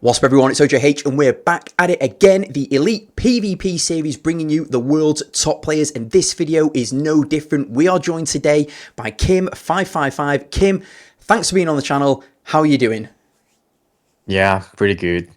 What's up everyone, it's Ojh&x and we're back at it again, the Elite PvP series bringing you the world's top players, and this video is no different. We are joined today by Kim555. Kim, thanks for being on the channel. How are you doing? Yeah, pretty good.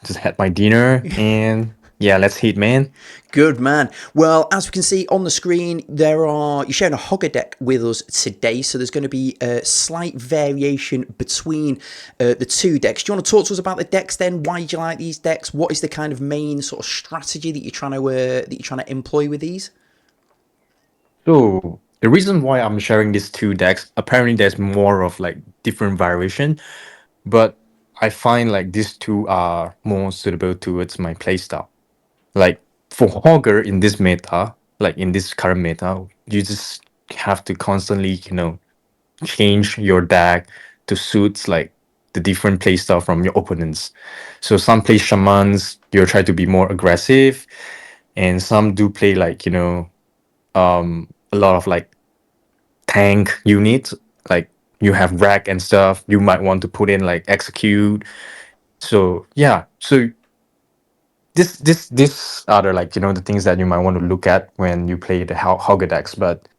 Just had my dinner and yeah, let's hit, man. Good man. Well, as we can see on the screen, you're sharing a Hogger deck with us today, so there's going to be a slight variation between the two decks. Do you want to talk to us about the decks then? Why do you like these decks? What is the kind of main sort of strategy that you're trying to employ with these? So the reason why I'm sharing these two decks, apparently there's more of like different variation, but I find like these two are more suitable towards my playstyle. Like for Hogger in this meta, like in this current meta, you just have to constantly, change your deck to suit like the different playstyle from your opponents. So some play shamans, you try to be more aggressive, and some do play like a lot of like tank units. Like you have rack and stuff. You might want to put in like execute. So yeah, so this are the like the things that you might want to look at when you play the Hogger decks, but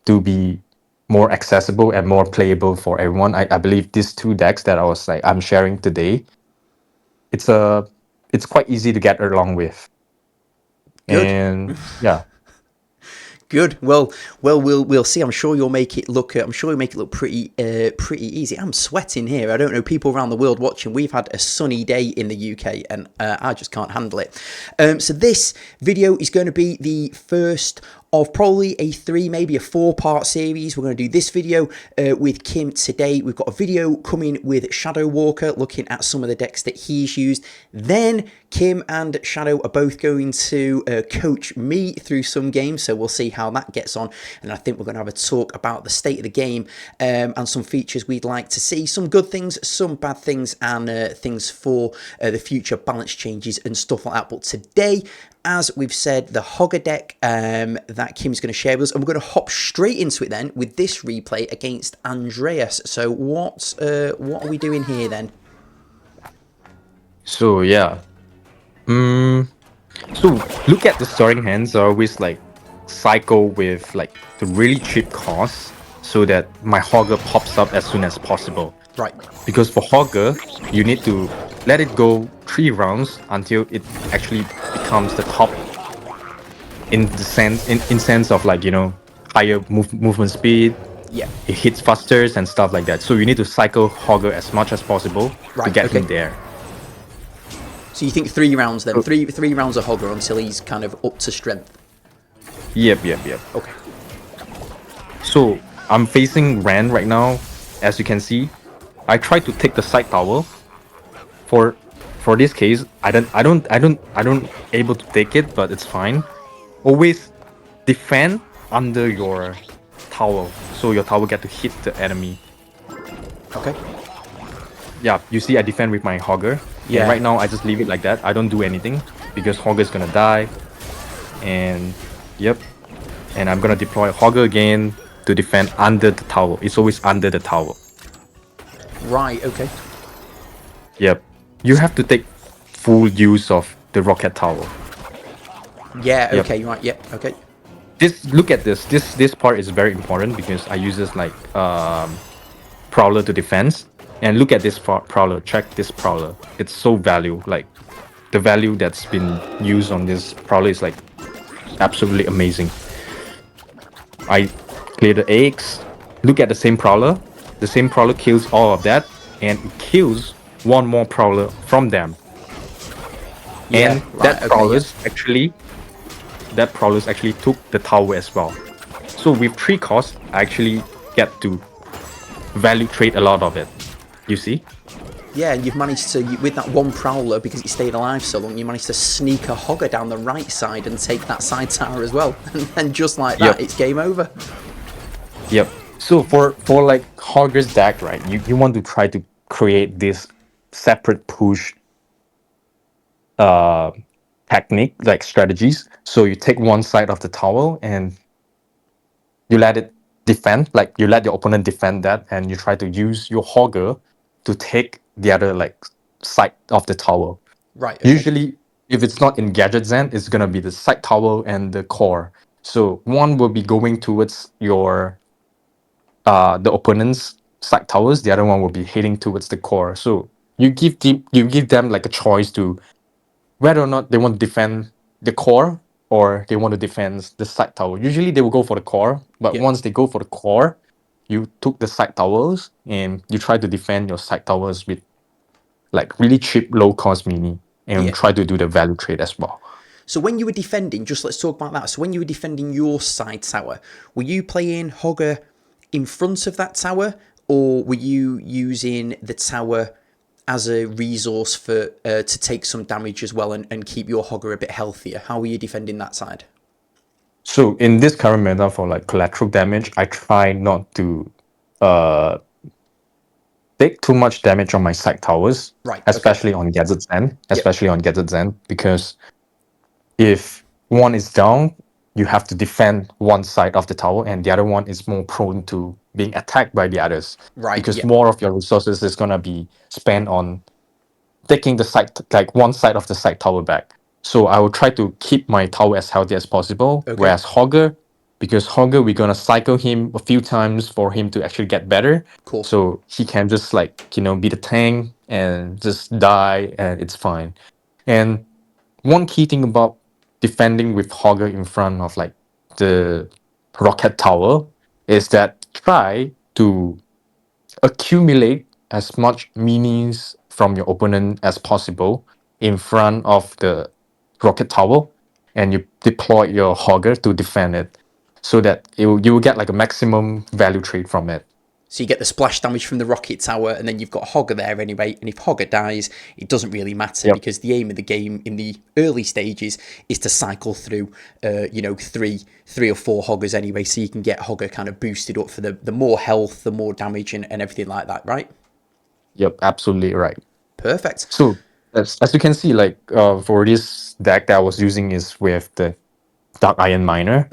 to be more accessible and more playable for everyone, I believe these two decks that I'm sharing today, it's a it's quite easy to get along with, Good. and yeah. Good. We'll see. I'm sure you'll make it look. I'm sure you'll make it look pretty easy. I'm sweating here. I don't know people around the world watching. We've had a sunny day in the UK, and I just can't handle it. So this video is going to be the first of probably a 3, maybe a 4-part series. We're going to do this video with Kim today. We've got a video coming with Shadow Walker, looking at some of the decks that he's used. Then Kim and Shadow are both going to coach me through some games, so we'll see how that gets on. And I think we're going to have a talk about the state of the game and some features we'd like to see, some good things, some bad things, and things for the future balance changes and stuff like that. But today, as we've said, the Hogger deck that Kim's going to share with us, and we're going to hop straight into it then with this replay against Andreas. So what are we doing here then? So yeah, so look at the starting hands. I always like cycle with like the really cheap costs so that my Hogger pops up as soon as possible. Right. Because for Hogger, you need to let it go 3 rounds until it actually becomes the top in the sense of like higher movement speed. Yeah. It hits faster and stuff like that. So you need to cycle Hogger as much as possible to get him there. So you think 3 rounds then? So, Three rounds of Hogger until he's kind of up to strength. Yep. Okay. So I'm facing Rend right now, as you can see. I tried to take the side tower. For this case, I don't able to take it, but it's fine. Always defend under your tower, so your tower get to hit the enemy. Okay. Yeah, you see I defend with my Hogger. Yeah. And right now I just leave it like that. I don't do anything because Hogger is gonna die. And yep. And I'm gonna deploy Hogger again to defend under the tower. It's always under the tower. Right, okay. Yep. You have to take full use of the rocket tower. Yeah, Yep. okay, right, yep, okay. Look at this. This part is very important because I use this like Prowler to defense. And look at this Prowler. Check this Prowler. It's so value. Like the value that's been used on this Prowler is like absolutely amazing. I clear the eggs. Look at the same Prowler. The same Prowler kills all of that, and it kills one more Prowler from them. Yeah, And right, that okay, Prowler's actually took the tower as well. So with 3 costs, I actually get to value trade a lot of it. You see? Yeah, and you've managed to, with that one Prowler, because it stayed alive so long, you managed to sneak a Hogger down the right side and take that side tower as well. And just like that, it's game over. Yep. So for like Hogger's deck, right, you want to try to create this separate push technique, like strategies. So you take one side of the tower and you let it defend, like you let your opponent defend that, and you try to use your Hogger to take the other like side of the tower. Right. Okay. Usually, if it's not in Gadget Zen, it's gonna be the side tower and the core. So one will be going towards your the opponent's side towers. The other one will be heading towards the core. So you give them like a choice to whether or not they want to defend the core or they want to defend the side tower. Usually they will go for the core, but Yeah. once they go for the core, you took the side towers and you try to defend your side towers with like really cheap, low cost mini and Yeah. try to do the value trade as well. So when you were defending, just let's talk about that. So when you were defending your side tower, were you playing Hogger in front of that tower, or were you using the tower as a resource for to take some damage as well and keep your Hogger a bit healthier? How were you defending that side? So in this current meta for like collateral damage, I try not to uh take too much damage on my side towers, Right. Okay. especially on Gadget Zen, Yep. because if one is down, you have to defend one side of the tower, and the other one is more prone to being attacked by the others Right. because Yep. more of your resources is gonna be spent on taking the side, like one side of the side tower back. So I will try to keep my tower as healthy as possible. Okay. Whereas Hogger, because Hogger, we're gonna cycle him a few times for him to actually get better. Cool. So he can just like, be the tank and just die and it's fine. And one key thing about defending with Hogger in front of like the rocket tower is that try to accumulate as much minis from your opponent as possible in front of the rocket tower and you deploy your Hogger to defend it so that you will get like a maximum value trade from it. So you get the splash damage from the rocket tower, and then you've got Hogger there anyway. And if Hogger dies, it doesn't really matter Yep. because the aim of the game in the early stages is to cycle through, three or four Hoggers anyway, so you can get Hogger kind of boosted up for the more health, the more damage, and everything like that, right? Yep, absolutely right. Perfect. So as you can see, like for this deck that I was using is with the Dark Iron Miner.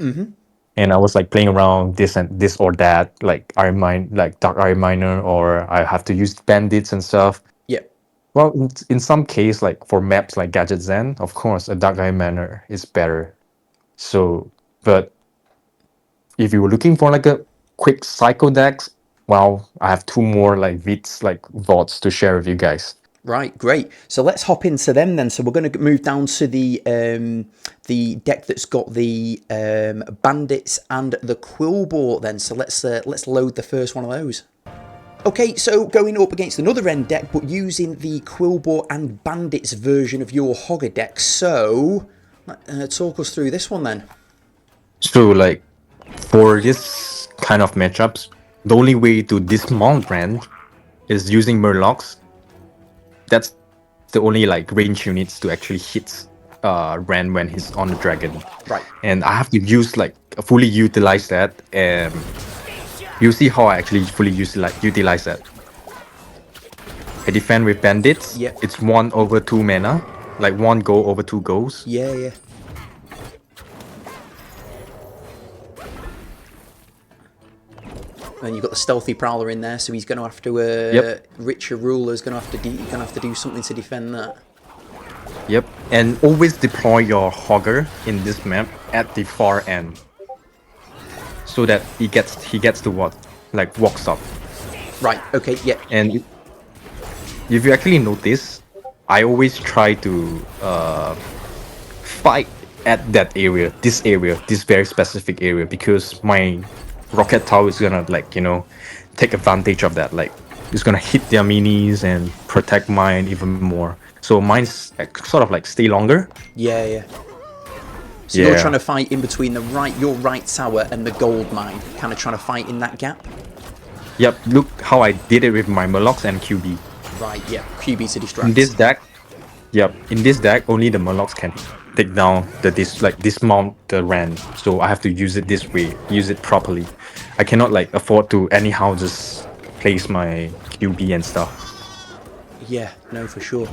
And I was like playing around this and this or that, like Dark Iron Miner, or I have to use bandits and stuff. Yep. Well, in some case, like for maps like Gadget Zen, of course, a Dark Iron Miner is better. So, but if you were looking for like a quick cycle decks, well, I have two more like VODs, to share with you guys. Right, great. So let's hop into them then. So we're going to move down to the deck that's got the bandits and the quillboar then. So let's load the first one of those. Okay, so going up against another Rend deck, but using the quillboar and bandits version of your Hogger deck. So talk us through this one then. So, like, for this kind of matchups, the only way to dismount Rend is using Murlocs. That's the only like range units to actually hit Rend when he's on the dragon. Right. And I have to use like fully utilize that, and you'll see how I actually fully utilize that. I defend with bandits. Yep. It's 1/2 mana, like 1 goal over 2 goals. Yeah. And you've got the stealthy prowler in there, so he's going to have to. Yep. Richer ruler's going to have to do something to defend that. Yep, and always deploy your Hogger in this map at the far end, so that he gets to what, like walks up. Right. Okay. Yeah. And if you actually notice, I always try to fight at that area, this very specific area, because my rocket tower is gonna take advantage of that. Like it's gonna hit their minis and protect mine even more. So mine's sort of like stay longer. Yeah. So you're trying to fight in between your right tower and the gold mine, kind of trying to fight in that gap. Yep, look how I did it with my Murlocs and QB. Right, yeah, QB to distract. In this deck, only the Murlocs can take down dismount the Rend. So I have to use it this way, use it properly. I cannot like afford to anyhow just place my QB and stuff. Yeah, no, for sure.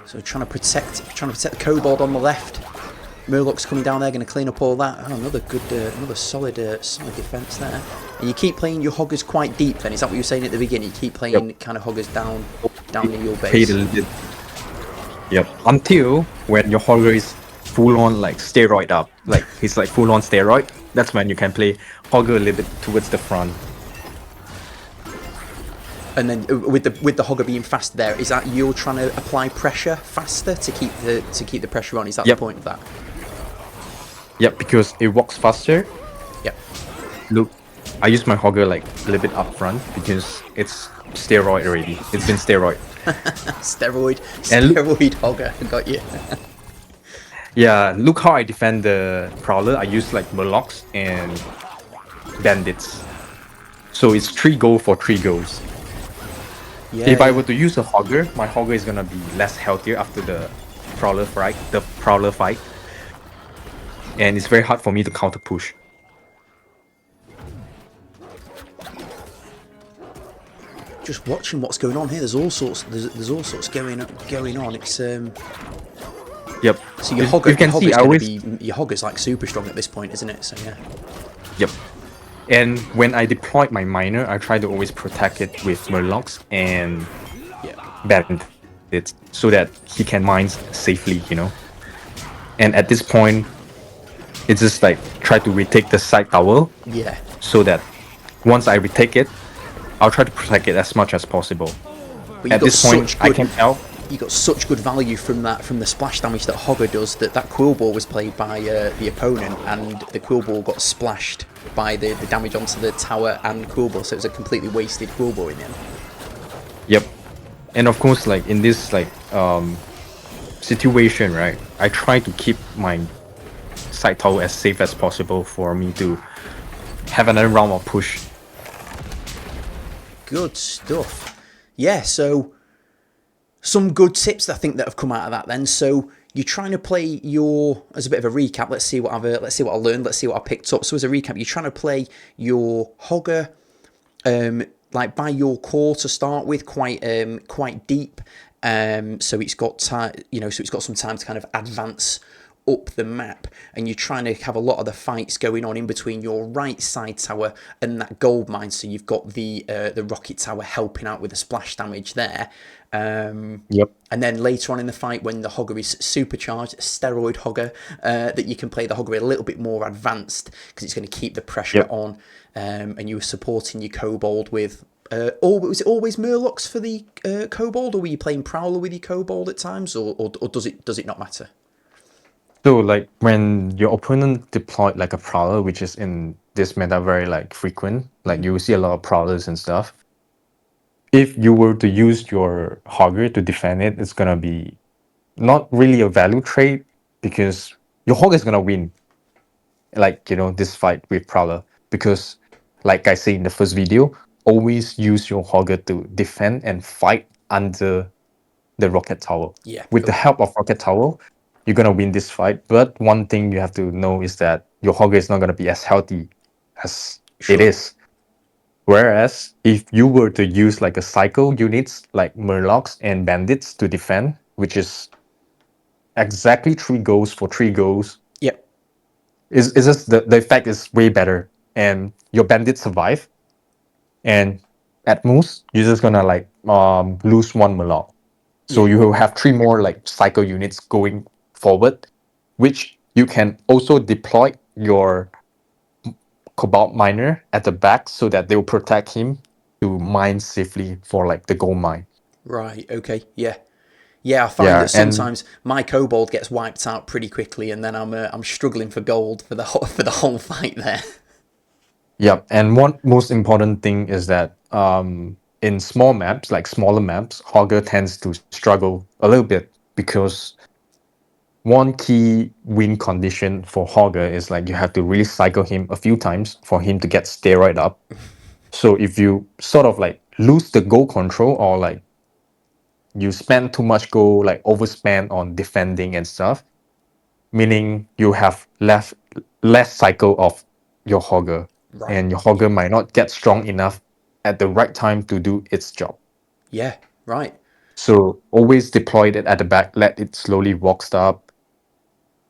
So trying to protect the kobold on the left. Murloc's coming down there, going to clean up all that. Oh, another solid defense there. And you keep playing your Hoggers quite deep then, is that what you were saying at the beginning? You keep Yep. playing kind of Hoggers down near your Played base? a little bit. Yep. Until when your Hogger is full on like steroid up, like he's like full on steroid. That's when you can play Hogger a little bit towards the front. And then with the Hogger being faster there, is that you're trying to apply pressure faster to keep the pressure on? Is that Yep. the point of that? Yep, because it walks faster. Yep. Look, I use my Hogger like a little bit up front because it's steroid already. It's been steroid. Steroid And Hogger, I got you. Yeah, look how I defend the Prowler. I use like Murlocs and Bandits. So it's 3 gold for 3 goals. Yeah, If I were to use a Hogger, my Hogger is gonna be less healthier after the Prowler fight. And it's very hard for me to counter push. just watching what's going on here. There's all sorts. There's all sorts going on. It's Yep. So your You can see your Hogger's like super strong at this point, isn't it? So yeah. Yep. And when I deploy my miner, I try to always protect it with Murlocs and Bandits so that he can mine safely, you know. And at this point, it's just like try to retake the side tower. Yeah. So that once I retake it, I'll try to protect it as much as possible. But At this point, I can tell. You got such good value from the splash damage that Hogger does that Quill Ball was played by the opponent, and the Quill Ball got splashed by the damage onto the tower and Quill Ball, so it was a completely wasted Quill Ball in the end. Yep. And of course, like in this like situation, right? I try to keep my side tower as safe as possible for me to have another round of push. Good stuff. Yeah, so some good tips I think that have come out of that then. So you're trying to play as a bit of a recap, let's see what I learned, let's see what I picked up. So as a recap, you're trying to play your Hogger like by your core to start with, quite deep. So it's got time, so it's got some time to kind of advance up the map, and you're trying to have a lot of the fights going on in between your right side tower and that gold mine, so you've got the rocket tower helping out with the splash damage there. Yep. And then later on in the fight, when the Hogger is supercharged, steroid Hogger, that you can play the Hogger a little bit more advanced because it's going to keep the pressure on, and you were supporting your Kobold with was it always Murlocs for the Kobold, or were you playing Prowler with your Kobold at times, or does it not matter? So like when your opponent deployed like a Prowler, which is in this meta very like frequent, like you will see a lot of Prowlers and stuff. If you were to use your Hogger to defend it, it's gonna be not really a value trade because your Hogger is gonna win. Like, this fight with Prowler. Because like I say in the first video, always use your Hogger to defend and fight under the rocket tower. Yeah. With the help of rocket tower, you're gonna win this fight. But one thing you have to know is that your Hogger is not gonna be as healthy as it is. Whereas if you were to use like a cycle units like Murlocs and Bandits to defend, which is exactly 3 goals for 3 goals, Yep. it's just the effect is way better, and your Bandits survive, and at most you're just gonna like lose 1 Murloc. So you will have 3 more like cycle units going forward, which you can also deploy your Cobalt miner at the back so that they will protect him to mine safely for like the gold mine. Right. Okay. Yeah. Yeah, I find that and sometimes my Kobold gets wiped out pretty quickly, and then I'm struggling for gold for the whole fight there. yeah, and one most important thing is that in small maps, like smaller maps, Hogger tends to struggle a little bit because one key win condition for Hogger is like you have to really cycle him a few times for him to get steroid up. So if you sort of like lose the goal control, or like you spend too much goal, like overspend on defending and stuff, meaning you have less cycle of your Hogger, Right. and your Hogger might not get strong enough at the right time to do its job. Yeah. Right. So always deploy it at the back, let it slowly walk up.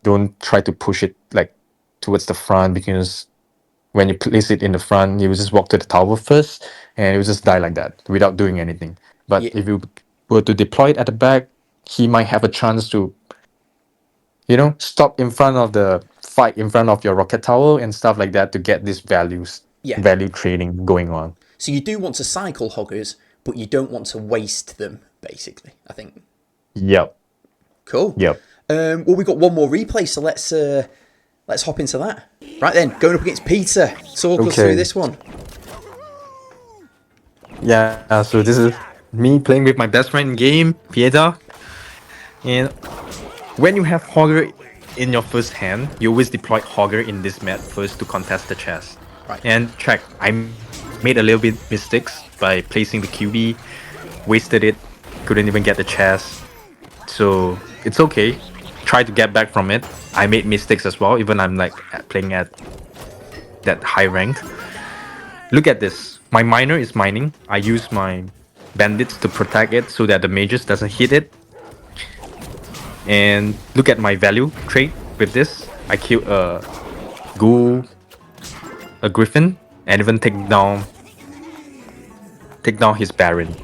Don't try to push it like towards the front, because when you place it in the front, he will just walk to the tower first, and it will just die like that without doing anything. But Yeah, if you were to deploy it at the back, he might have a chance to, stop in front of the fight in front of your rocket tower and stuff like that to get these yeah. value trading going on. So you do want to cycle hoggers, but you don't want to waste them, basically, I think. Yep. Cool. Yep. Well, we've got one more replay, so let's hop into that. Right then, going up against Peter. Talk us through Okay. this one. Yeah, so this is me playing with my best friend in game, Pieta. And when you have Hogger in your first hand, you always deploy Hogger in this map first to contest the chest. Right. And check, I made a little bit mistakes by placing the QB, wasted it, couldn't even get the chest. So it's okay. Try to get back from it. I made mistakes as well, even I'm like playing at that high rank. Look at this. My miner is mining. I use my bandits to protect it so that the mages doesn't hit it. And look at my value trait with this. I kill a ghoul, a griffin, and even take down his baron.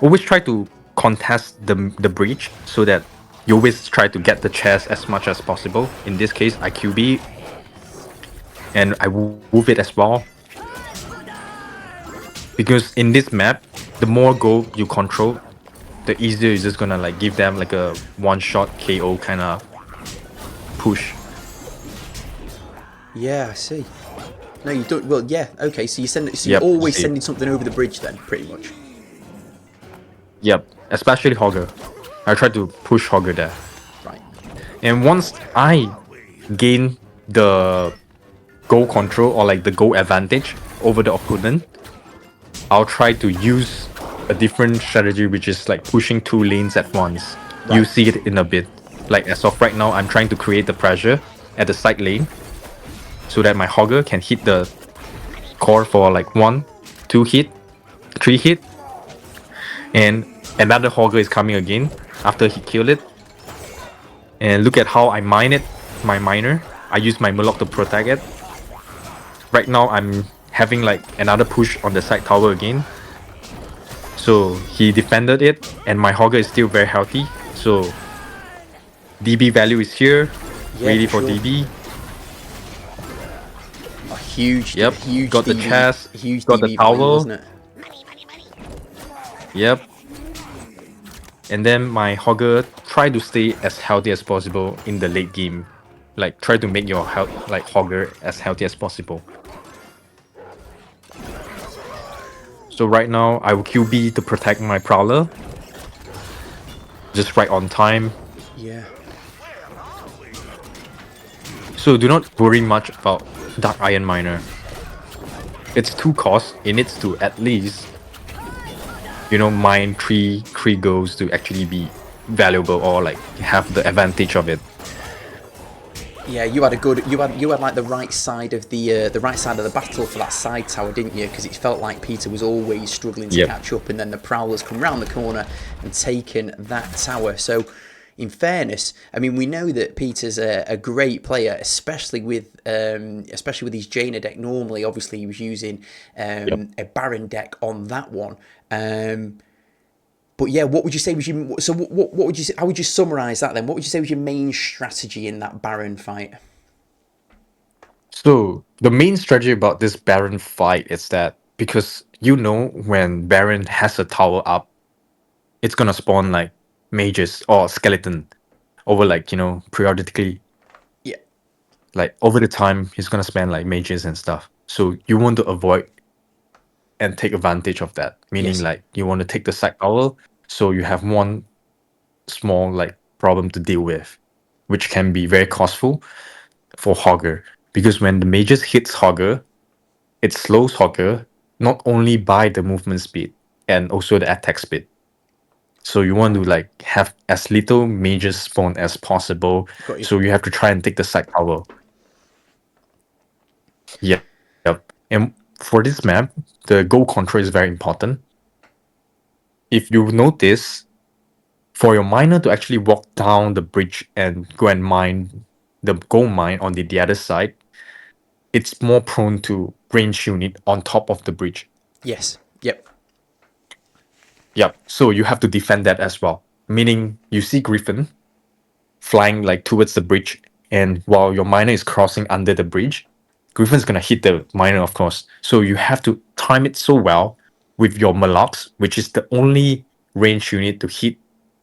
Always try to contest the breach so that you always try to get the chest as much as possible. In this case, I QB and I move it as well. Because in this map, the more gold you control, the easier it's just gonna like give them like a one-shot KO kind of push. Yeah, I see. No, you don't. Well, yeah. Okay, so you're Yep, always see. sending something over the bridge then, pretty much. Yep, especially Hogger. I try to push Hogger there. Right. And once I gain the goal control or like the goal advantage over the opponent, I'll try to use a different strategy, which is like pushing two lanes at once. You Right. see it in a bit. Like as of right now, I'm trying to create the pressure at the side lane so that my Hogger can hit the core for like 1, 2 hit, 3 hit, and another Hogger is coming again after he killed it. And look at how I mine it, my miner. I use my Murloc to protect it. Right now, I'm having like another push on the side tower again. So he defended it, and my Hogger is still very healthy. So DB value is here, Yeah, ready for for sure. DB. A huge, Yep, huge got the DB, chest, huge got the DB value, tower. wasn't it? Yep. And then my Hogger try to stay as healthy as possible in the late game. Like try to make your health like Hogger as healthy as possible. So right now I will QB to protect my Prowler. Just right on time. Yeah. So do not worry much about Dark Iron Miner. It's 2 costs. It needs to at least, mine three goals to actually be valuable or like have the advantage of it. Yeah, you had like the right side of the right side of the battle for that side tower, didn't you? Because it felt like Peter was always struggling to Yep. catch up, and then the Prowlers come round the corner and taken that tower. So, in fairness, I mean, we know that Peter's a great player, especially with his Jaina deck. Normally, obviously, he was using Yep. a Baron deck on that one. But yeah, what would you say was your so what would you say, how would you summarize that then? What would you say was your main strategy in that Baron fight? So the main strategy about this Baron fight is that because when Baron has a tower up, it's gonna spawn like mages or skeleton over like, periodically. Yeah, Like over the time, he's gonna spend like mages and stuff. So you want to avoid and take advantage of that. Meaning yes, like you want to take the side tower so you have one small like problem to deal with, which can be very costful for Hogger. Because when the mages hits Hogger, it slows Hogger not only by the movement speed and also the attack speed. So you want to like have as little mages spawn as possible. got you. So you have to try and take the side tower. Yep. Yep. And for this map, the goal control is very important. If you notice, for your miner to actually walk down the bridge and go and mine the gold mine on the other side, it's more prone to range unit on top of the bridge. Yes. Yep. Yep. So you have to defend that as well. Meaning you see Griffin flying like towards the bridge, and while your miner is crossing under the bridge, Griffin's gonna hit the miner, of course. So you have to time it so well with your Malox, which is the only range unit to hit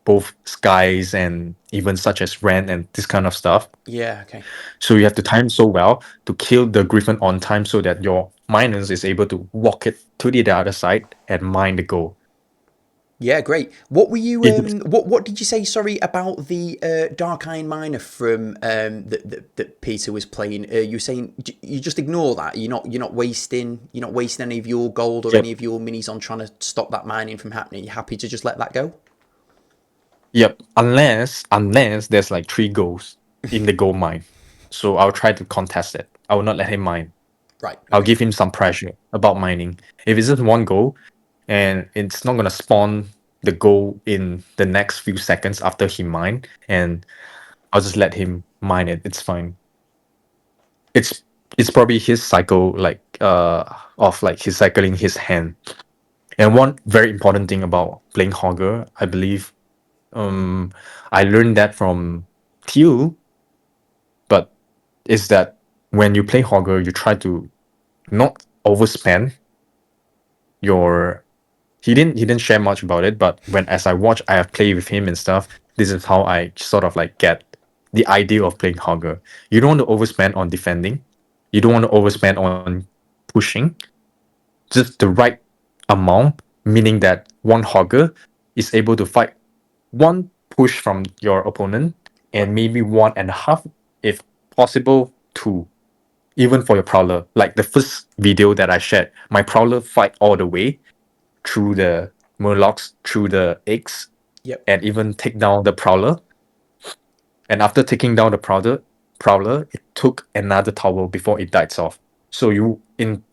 both skies and even such as Rend and this kind of stuff. Yeah. Okay. So you have to time so well to kill the Griffin on time so that your miners is able to walk it to the other side and mine the gold. Yeah, great. What were you? It, What did you say? Sorry about the Dark Iron Miner from that Peter was playing. You were saying you just ignore that. You're not wasting any of your gold or yep, any of your minis on trying to stop that mining from happening. You're happy to just let that go. yep. Unless there's like 3 goals in the gold mine, so I'll try to contest it. I will not let him mine. Right. I'll Okay. give him some pressure about mining. If it's just 1 goal and it's not gonna spawn the goal in the next few seconds after he mine, and I'll just let him mine it. It's fine. It's it's probably his cycle, like of like he's cycling his hand. And one very important thing about playing Hogger, I believe, um, I learned that from Teal, but is that when you play Hogger, you try to not overspend your. He didn't share much about it, but when as I watch, I have played with him and stuff. This is how I sort of like get the idea of playing Hogger. You don't want to overspend on defending. You don't want to overspend on pushing. Just the right amount, meaning that one Hogger is able to fight one push from your opponent Right. and maybe 1.5, if possible, 2. Even for your Prowler. Like the first video that I shared, my Prowler fight all the way through the Murlocs, through the eggs, Yep. and even take down the Prowler. And after taking down the Prowler, it took another tower before it dies off. So you in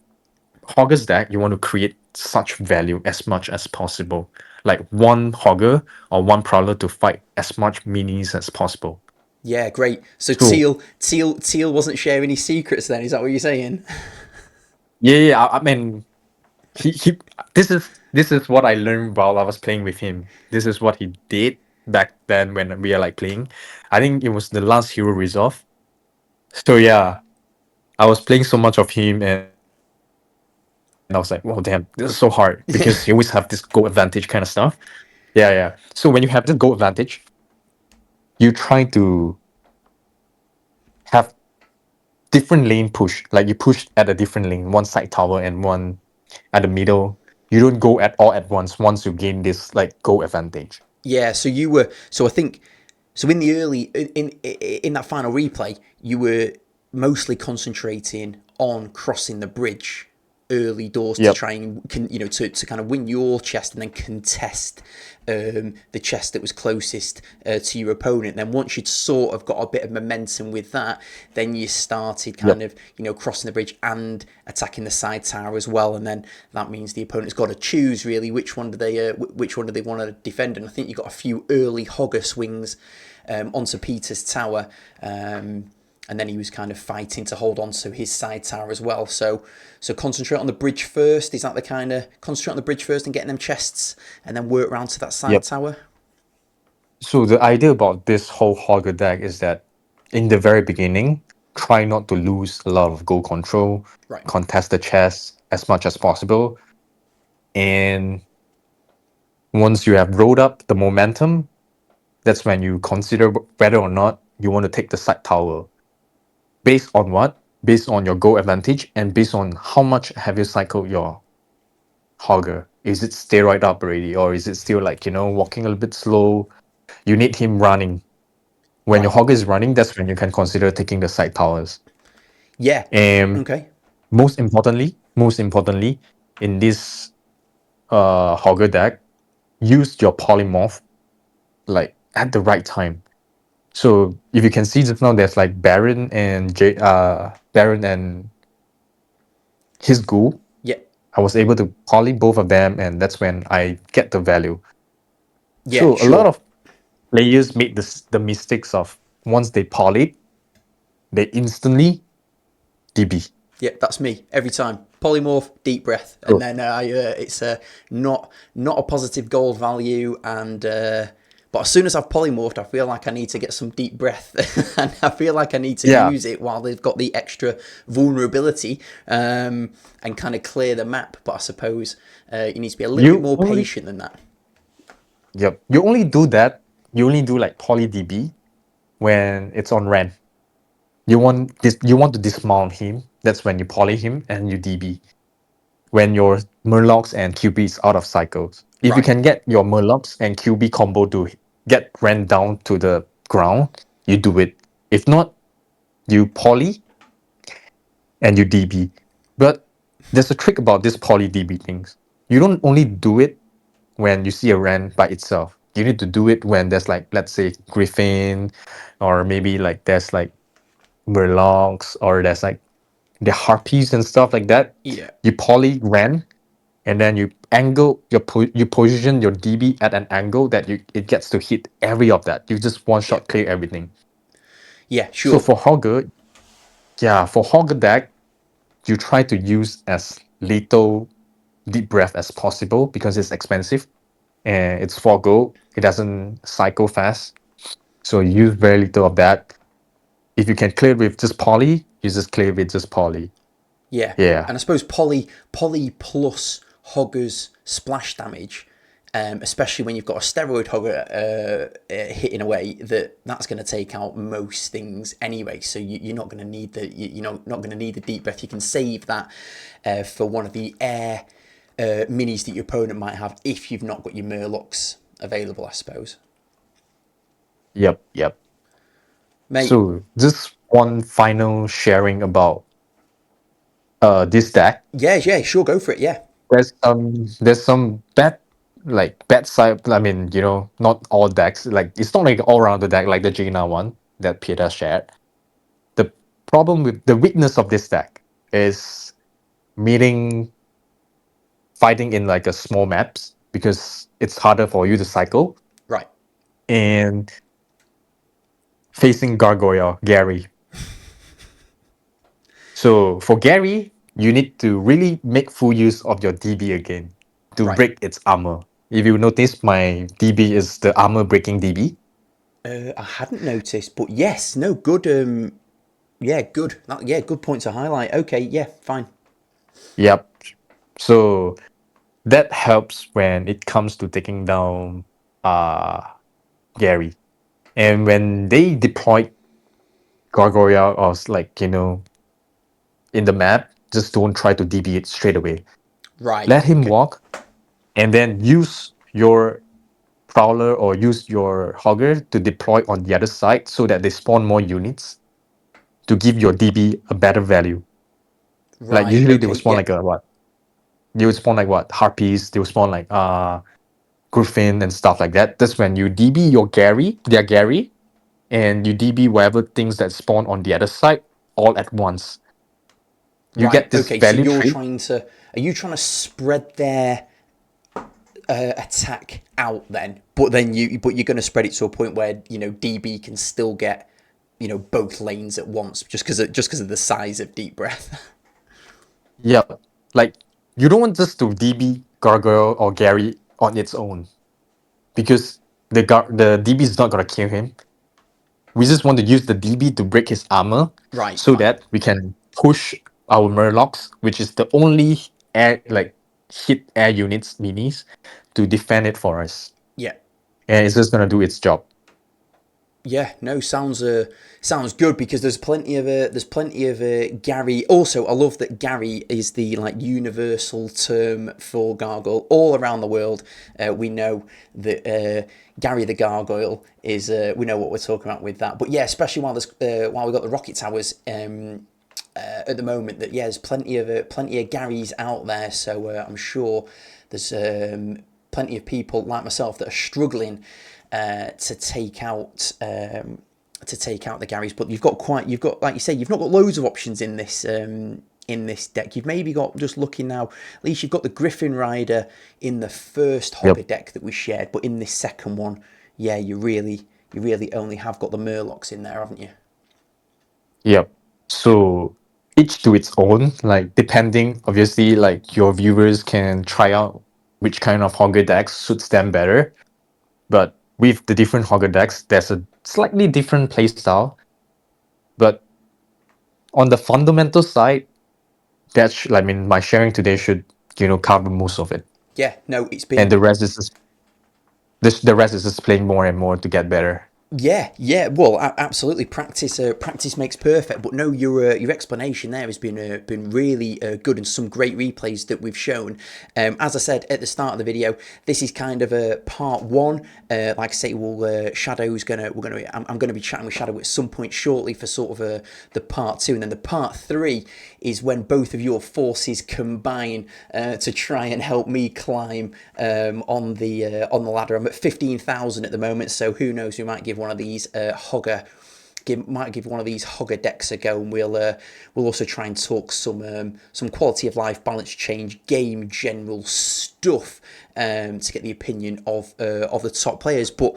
Hogger's deck, you want to create such value as much as possible. Like one Hogger or one Prowler to fight as much minis as possible. Yeah. Great. So So Teal wasn't sharing any secrets then. Is that what you're saying? yeah, I mean he this is what I learned while I was playing with him. This is what he did back then when we are like playing. I think it was the last Hero Resolve. So yeah, I was playing so much of him and I was like, "Wow, damn, this is so hard because you always have this goal advantage kind of stuff." Yeah, yeah. So when you have this goal advantage, you try to have different lane push. Like you push at a different lane, one side tower and one at the middle. You don't go at all at once you gain this like goal advantage. Yeah, so you were. So I think. So in the early in that final replay, you were mostly concentrating on crossing the bridge early doors to Yep. try and to kind of win your chest and then contest the chest that was closest to your opponent. Then once you'd sort of got a bit of momentum with that, then you started kind Yep. of crossing the bridge and attacking the side tower as well. And then that means the opponent's got to choose really which one do they want to defend. And I think you got a few early Hogger swings onto Peter's tower. And then he was kind of fighting to hold on to his side tower as well. So concentrate on the bridge first. Is that the kind of concentrate on the bridge first and getting them chests, and then work round to that side Yep. tower? So the idea about this whole Hogger deck is that in the very beginning, try not to lose a lot of goal control, Right. contest the chess as much as possible. And once you have rolled up the momentum, that's when you consider whether or not you want to take the side tower. Based on what? Based on your goal advantage and based on how much have you cycled your Hogger. Is it steroid up already, or is it still like walking a little bit slow? You need him running. When your Right. Hogger is running, that's when you can consider taking the side towers. Yeah. And Okay. most importantly, in this Hogger deck, use your polymorph like at the right time. So if you can see just now, there's like Baron and his ghoul. Yeah. I was able to poly both of them, and that's when I get the value. Yeah. So a lot Sure. of players made the mistakes of once they poly, they instantly DB. Yeah, that's me every time. Polymorph, deep breath, and So then it's not a positive gold value. And but as soon as I've polymorphed, I feel like I need to get some deep breath, and I feel like I need to yeah, use it while they've got the extra vulnerability, and kind of clear the map. But I suppose you need to be a little bit you more only patient than that. yep, you only do that. You only do like poly DB when it's on Rend. You want to dismount him. That's when you poly him and you DB. When your Murlocs and QB is out of cycles. If you Right. can get your Murlocs and QB combo to get ran down to the ground, you do it. If not, you poly and you DB. But there's a trick about this poly DB things. You don't only do it when you see a Ren by itself. You need to do it when there's like, let's say, Griffin, or maybe like there's like Murlocs, or there's like the Harpies and stuff like that. Yeah. You poly Ren, and then you angle you position your DB at an angle that it gets to hit every of that. You just one Yeah. shot clear everything. Yeah. So Sure. for Hogger, yeah, for Hogger deck, you try to use as little deep breath as possible because it's expensive and it's 4 gold. It doesn't cycle fast. So you use very little of that. If you can clear with just poly, you just clear with just poly. Yeah, Yeah. and I suppose poly plus Hogger's splash damage, especially when you've got a steroid Hogger hitting away, that's going to take out most things anyway. So you're not going to need not going to need the deep breath. You can save that for one of the air minis that your opponent might have if you've not got your Murlocs available, I suppose. Yep. Yep. Mate, So just one final sharing about this deck. yeah, yeah, sure, go for it, yeah. There's some bad side. I mean, not all decks. Like it's not like all around the deck like the Jaina one that Pieta shared. The problem with the weakness of this deck is meeting fighting in like a small maps because it's harder for you to cycle Right, and facing Gargoyle Gary. So for Gary, you need to really make full use of your DB again to right. break its armor. If you notice, my DB is the armor breaking DB. I hadn't noticed, but yes, no, good. Yeah, good. Yeah, good point to highlight. Okay, yeah, fine. Yep. So that helps when it comes to taking down uh Gary. And when they deploy Gargoyle or in the map, just don't try to DB it straight away. Right. Let him Okay. walk and then use your Prowler or use your Hogger to deploy on the other side so that they spawn more units to give your DB a better value. Like Right. usually they will Okay. spawn Yeah. like a what? They would spawn like what? Harpies, they will spawn like Griffin and stuff like that. That's when you DB their Gary, and you DB whatever things that spawn on the other side all at once. You Right. get this Okay. So value you're tree. trying to. Are you trying to spread their attack out then? But you're going to spread it to a point where DB can still get both lanes at once just because of the size of deep breath. Yep. Like you don't want just to DB Gargoyle or Gary on its own because the DB is not gonna kill him. We just want to use the DB to break his armor Right. so Fine. that we can push our Murlocs, which is the only air hit air units minis to defend it for us. Yeah. And it's just gonna do its job. Yeah, no, sounds good because there's plenty of Gary. Also, I love that Gary is the like universal term for gargoyle all around the world. We know that Gary the gargoyle is. We know what we're talking about with that. But yeah, especially while we got the rocket towers. At the moment, that yeah, there's plenty of Garys out there, so I'm sure there's plenty of people like myself that are struggling to take out the Garys. But you've got like you say, you've not got loads of options in this deck. You've maybe got, just looking now, at least you've got the Griffin Rider in the first Yep. Hogger deck that we shared, but in this second one, yeah, you really only have got the Murlocs in there, haven't you? Yep. So each to its own. Like depending, obviously, like your viewers can try out which kind of Hogger decks suits them better. But with the different Hogger decks, there's a slightly different playstyle. But on the fundamental side, I mean, my sharing today should cover most of it, Yeah, no, it's and been the rest is the rest is just playing more and more to get better. yeah. Well, absolutely. Practice makes perfect. But no, your explanation there has been really good, and some great replays that we've shown. As I said at the start of the video, this is kind of a part one. Like I say, Shadow's I'm gonna be chatting with Shadow at some point shortly for sort of the part two, and then the part three is when both of your forces combine to try and help me climb on the ladder. I'm at 15,000 at the moment, so who knows? We might give one of these might give one of these Hogger decks a go, and we'll also try and talk some quality of life, balance change, game general stuff to get the opinion of the top players. But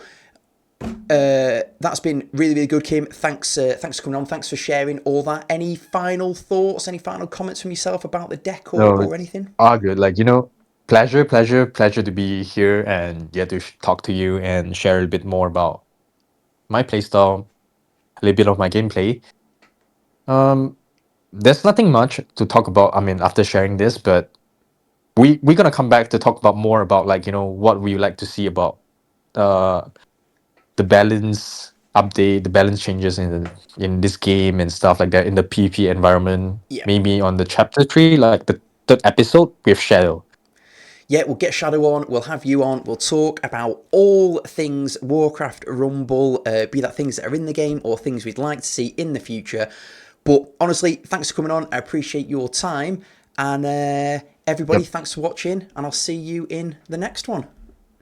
that's been really, really good, Kim. Thanks for coming on. Thanks for sharing all that. Any final thoughts? Any final comments from yourself about the deck No, or it's anything? all good. Like pleasure to be here and get to talk to you and share a bit more about my playstyle, a little bit of my gameplay. Um, there's nothing much to talk about. I mean, after sharing this, but we're gonna come back to talk about more about like what we like to see about uh the balance update, the balance changes in this game and stuff like that in the PvP environment. Yeah. Maybe on the chapter 3, like the third episode with Shadow. Yeah, we'll get Shadow on, we'll have you on, we'll talk about all things Warcraft Rumble, be that things that are in the game or things we'd like to see in the future. But honestly, thanks for coming on, I appreciate your time, and everybody, Yep. thanks for watching, and I'll see you in the next one.